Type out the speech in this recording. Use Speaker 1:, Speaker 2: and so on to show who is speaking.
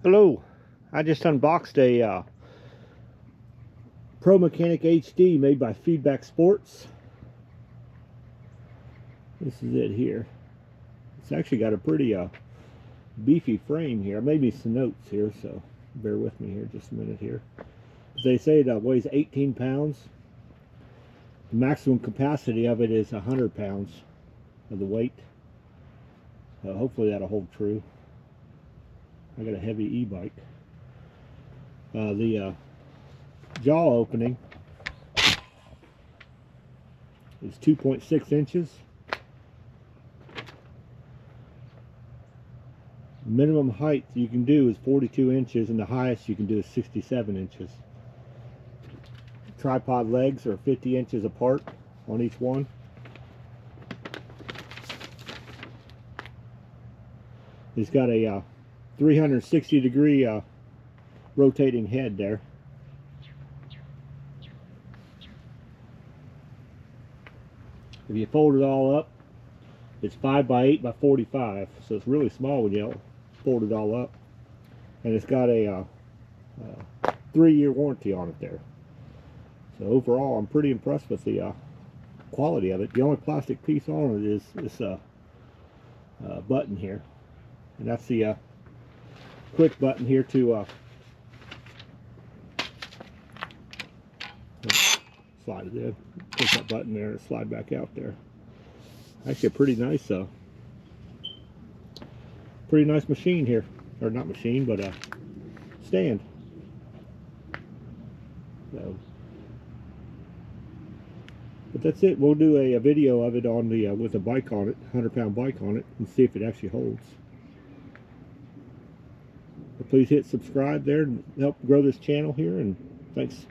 Speaker 1: Hello, I just unboxed a Pro Mechanic HD made by Feedback Sports. This is it here. It's actually got a pretty beefy frame here. I made me some notes here, so bear with me here just a minute here. They say it weighs 18 pounds. The maximum capacity of it is 100 pounds of the weight. Hopefully that'll hold true. I got a heavy e-bike. The jaw opening is 2.6 inches. The minimum height you can do is 42 inches, and the highest you can do is 67 inches. Tripod legs are 50 inches apart on each one. It's got a 360-degree rotating head there. If you fold it all up, it's 5 by 8 by 45, so it's really small when you fold it all up. And it's got a 3-year warranty on it there. So overall, I'm pretty impressed with the quality of it. The only plastic piece on it is this button here, and that's the quick button here to slide it in. Push that button there and slide back out there. Actually, a pretty nice machine here, or not machine, but a stand. So, but that's it. We'll do a video of it on the with a bike on it, 100-pound bike on it, and see if it actually holds. But please hit subscribe there and help grow this channel here, and thanks.